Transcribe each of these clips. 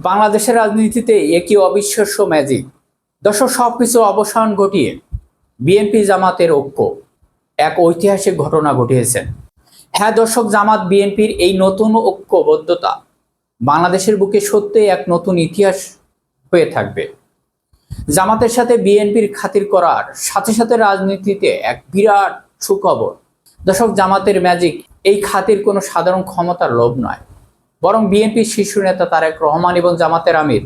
বাংলাদেশের রাজনীতিতে একই অবিশ্বাস্য ম্যাজিক। দর্শক, সবকিছু অবসান ঘটিয়ে বিএনপি জামাতের ঐক্য এক ঐতিহাসিক ঘটনা ঘটিয়েছেন। হ্যাঁ দর্শক, জামাত বিএনপির এই নতুন ঐক্যবদ্ধতা বাংলাদেশের বুকে সত্যিই এক নতুন ইতিহাস হয়ে থাকবে। জামাতের সাথে বিএনপির খাতির করার সাথে সাথে রাজনীতিতে এক বিরাট সুখবর। দর্শক, জামাতের ম্যাজিক এই খাতির কোনো সাধারণ ক্ষমতার লোভ নয়, বরং বিএনপির শীর্ষ নেতা তারেক রহমান এবং জামাতের আমির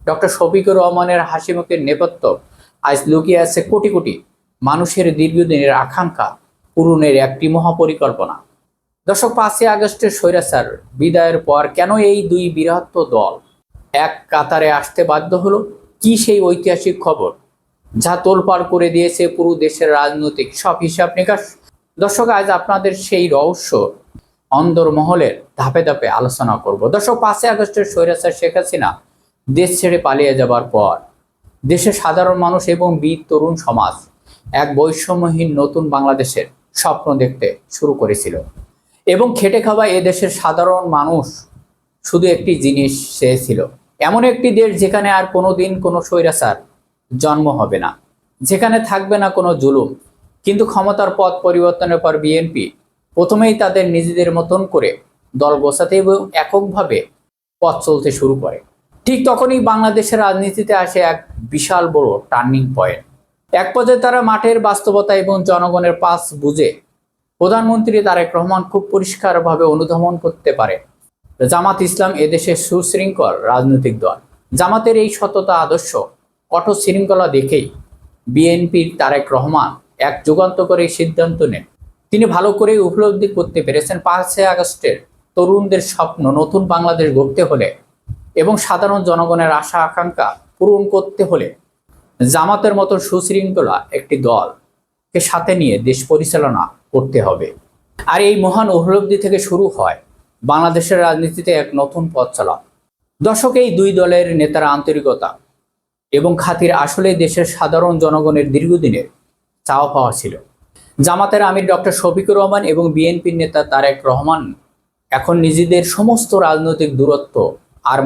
ডক্টর শফিকুর রহমানের হাসিমুখের নেপথ্য আজ লুকিয়ে আছে কোটি কোটি মানুষের দীর্ঘদিনের আকাঙ্ক্ষা পূরণের একটি মহাপরিকল্পনা। দর্শক, 5ই আগস্টের স্বৈরাচার বিদায়ের পর কেন এই দুই বৃহৎ দল এক কাতারে আসতে বাধ্য হলো? কি সেই ঐতিহাসিক খবর যা তোলপাড় করে দিয়েছে পুরো দেশের রাজনৈতিক সব হিসাব নিকাশ? দর্শক, আজ আপনাদের সেই রহস্য অন্দরমহলের ধাপে ধাপে আলোচনা করব। দর্শক, 5ই আগস্টের স্বৈরাচার শেখ হাসিনা দেশ ছেড়ে পালিয়ে যাবার পর দেশের সাধারণ মানুষ এবং বীর তরুণ সমাজ এক বৈষম্যহীন নতুন বাংলাদেশের স্বপ্ন দেখতে শুরু করেছিল এবং খেটে খাওয়া এ দেশের সাধারণ মানুষ শুধু একটি জিনিস চেয়েছিল, এমন একটি দেশ যেখানে আর কোনোদিন কোনো স্বৈরাচার জন্ম হবে না, যেখানে থাকবে না কোনো জুলুম। কিন্তু ক্ষমতার পথ পরিবর্তনের পর বিএনপি প্রথমেই তাদের নিজেদের মতন করে দল গোছাতে এবং এককভাবে পথ চলতে শুরু করে। ঠিক তখনই বাংলাদেশের রাজনীতিতে আসে এক বিশাল বড় টার্নিং পয়েন্ট। এক পর্যায়ে তারা মাঠের বাস্তবতা এবং জনগণের পাশ বুঝে প্রধানমন্ত্রী তারেক রহমান খুব পরিষ্কারভাবে অনুধাবন করতে পারে জামাত ইসলাম এদেশের সুশৃঙ্খল রাজনৈতিক দল। জামাতের এই সততা, আদর্শ, কঠোর শৃঙ্খলা দেখেই বিএনপির তারেক রহমান এক যুগান্তকারী সিদ্ধান্ত নেন। তিনি ভালো করে উপলব্ধি করতে পেরেছেন 5ই আগস্টের তরুণদের স্বপ্ন নতুন বাংলাদেশ গড়তে হলে এবং সাধারণ জনগণের আশা আকাঙ্ক্ষা পূরণ করতে হলে জামাতের মতো সুশৃঙ্খলা একটি দলকে সাথে নিয়ে দেশ পরিচালনা করতে হবে। আর এই মহান উপলব্ধি থেকে শুরু হয় বাংলাদেশের রাজনীতিতে এক নতুন পথ চলা। দর্শক, এই দুই দলের নেতারা আন্তরিকতা এবং খাতির আসলে দেশের সাধারণ জনগণের দীর্ঘদিনের চাওয়া পাওয়া ছিল। জামাতের আমির ডক্টর শফিকুর রহমান এবং বিএনপির নেতা তারেক রহমান এখন নিজেদের সমস্ত রাজনৈতিক দূরত্ব আর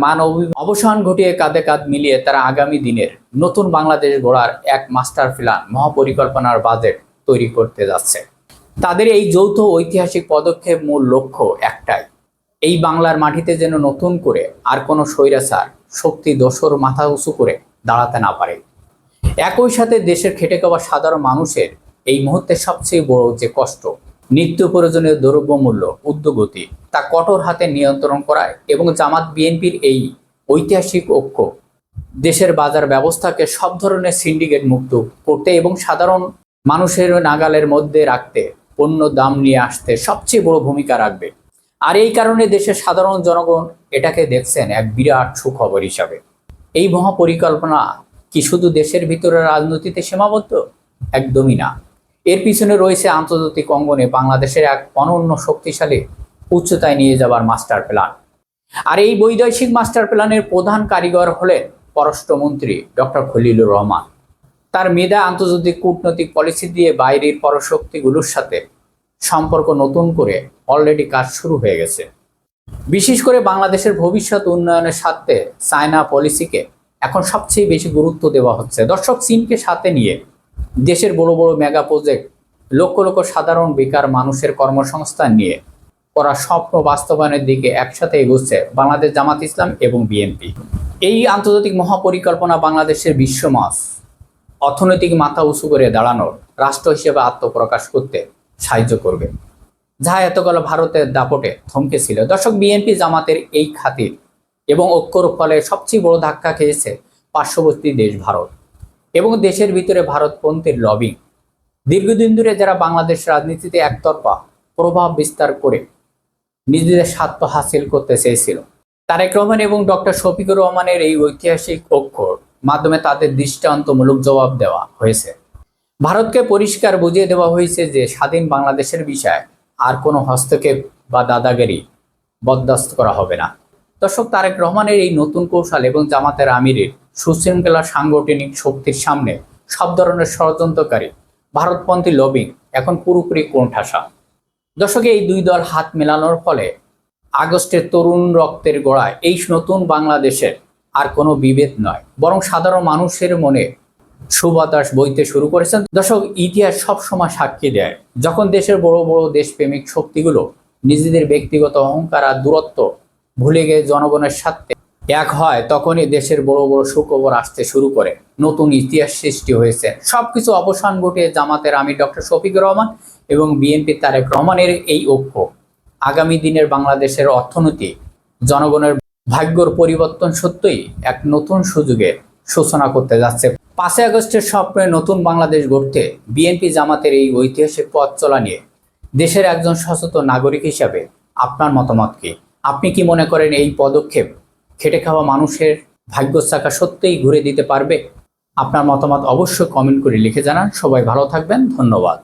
অবসান ঘটিয়ে কাঁধে কাঁধ মিলিয়ে তারা আগামী দিনের নতুন বাংলাদেশ গড়ার এক মাস্টার প্ল্যান, মহাপরিকল্পনার বাজেট তৈরি করতে যাচ্ছে। তাদের এই যৌথ ঐতিহাসিক পদক্ষেপ মূল লক্ষ্য একটাই, এই বাংলার মাটিতে যেন নতুন করে আর কোনো স্বৈরাচার শক্তি দোসর মাথা উঁচু করে দাঁড়াতে না পারে। একই সাথে দেশের খেটে খাওয়া সাধারণ মানুষের এই মুহূর্তে সবচেয়ে বড় যে কষ্ট, নিত্য প্রয়োজনীয় দ্রব্যমূল্য ঊর্ধ্বগতি, তা কঠোর হাতে নিয়ন্ত্রণ করা এবং জামাত বিএনপির এই ঐতিহাসিক ঐক্য দেশের বাজার ব্যবস্থাকে সব ধরনের সিন্ডিকেট মুক্ত করতে এবং সাধারণ মানুষের নাগালের মধ্যে রাখতে, পণ্য দাম নিয়ে আসতে সবচেয়ে বড় ভূমিকা রাখবে। আর এই কারণে দেশের সাধারণ জনগণ এটাকে দেখছেন এক বিরাট সুখবর হিসাবে। এই মহাপরিকল্পনা কি শুধু দেশের ভিতরে রাজনীতিতে সীমাবদ্ধ? একদমই না। এর পিছনে রয়েছে আন্তর্জাতিক অঙ্গনে বাংলাদেশের এক অনন্য শক্তিশালী উচ্চতায় নিয়ে যাবার মাস্টার প্ল্যান। আর এই বৈদেশিক মাস্টার প্ল্যানের প্রধান কারিগর হলেন পররাষ্ট্রমন্ত্রী ডক্টর খলিলুর রহমান। তার মেধা আন্তর্জাতিক কূটনৈতিক পলিসি দিয়ে বাইরের পরশক্তিগুলোর সাথে সম্পর্ক নতুন করে অলরেডি কাজ শুরু হয়ে গেছে। বিশেষ করে বাংলাদেশের ভবিষ্যৎ উন্নয়নের স্বার্থে চায়না পলিসিকে এখন সবচেয়ে বেশি গুরুত্ব দেওয়া হচ্ছে। দর্শক, চীনকে সাথে নিয়ে দেশের বড় বড় মেগা প্রজেক্ট, লক্ষ লক্ষ সাধারণ বেকার মানুষের কর্মসংস্থান নিয়ে করা স্বপ্ন বাস্তবায়নের দিকে একসাথে এগোচ্ছে বাংলাদেশ জামাত ইসলাম এবং বিএনপি। এই আন্তর্জাতিক মহাপরিকল্পনা বাংলাদেশের বিশ্বমঞ্চ অর্থনৈতিক মাথা উঁচু করে দাঁড়ানোর রাষ্ট্র হিসেবে আত্মপ্রকাশ করতে সাহায্য করবে, যা এতকাল ভারতের দাপটে থমকে ছিল। দর্শক, বিএনপি জামাতের এই খাতির এবং ঐক্যর ফলে সবচেয়ে বড় ধাক্কা খেয়েছে পার্শ্ববর্তী দেশ ভারত এবং দেশের ভিতরে ভারতপন্থীর লবিং। দীর্ঘদিন ধরে যারা বাংলাদেশ রাজনীতিতে একতরফা প্রভাব বিস্তার করে নিজেদের স্বার্থ হাসিল করতে চেয়েছিল, তারেক রহমান এবং ডক্টর শফিকুর রহমানের এই ঐতিহাসিক ঐক্যর মাধ্যমে তাদের দৃষ্টান্তমূলক জবাব দেওয়া হয়েছে। ভারতকে পরিষ্কার বুঝিয়ে দেওয়া হয়েছে যে স্বাধীন বাংলাদেশের বিষয়ে আর কোনো হস্তক্ষেপ বা দাদাগিরি বরদাস্ত করা হবে না। দর্শক, তারেক রহমানের এই নতুন কৌশল এবং জামাতের আমিরের সুশৃঙ্খলা সাংগঠনিক শক্তির সামনে সব ধরনের ষড়যন্ত্রকারী ভারতপন্থী লবিং এখন পুরোপুরি কোণঠাসা। দর্শক, এই দুই দল হাত মেলানোর ফলে আগস্টের তরুণ রক্তের গোড়ায় এই নতুন বাংলাদেশের আর কোনো বিভেদ নয়, বরং সাধারণ মানুষের মনে সুবাতাস বইতে শুরু করেছেন। দর্শক, ইতিহাস সবসময় সাক্ষী দেয়, যখন দেশের বড় বড় দেশপ্রেমিক শক্তিগুলো নিজেদের ব্যক্তিগত অহংকার আর দূরত্ব ভুলে গিয়ে জনগণের সাথে এক হয়, তখনই দেশের বড় বড় সুখবর আসতে শুরু করে, নতুন ইতিহাস সৃষ্টি হয়েছে। সবকিছু অবসান ঘটিয়ে জামাতের আমির ডক্টর শফিকুর রহমান এবং বিএনপি তারেক রহমানের এই ঐক্য আগামী দিনের বাংলাদেশের অর্থনীতি, জনগণের ভাগ্যর পরিবর্তন সত্যই এক নতুন সুযোগের সূচনা করতে যাচ্ছে। 5ই আগস্টের স্বপ্নে নতুন বাংলাদেশ গড়তে বিএনপি জামাতের এই ঐতিহাসিক পথ চলা নিয়ে দেশের একজন সচেতন নাগরিক হিসাবে আপনার মতামত কি? আপনি কি মনে করেন এই পদক্ষেপ খেটে খাওয়া মানুষের ভাগ্যের চাকা সত্যিই ঘুরে দিতে পারবে? আপনার মতামত অবশ্যই কমেন্ট করে লিখে জানান। সবাই ভালো থাকবেন, ধন্যবাদ।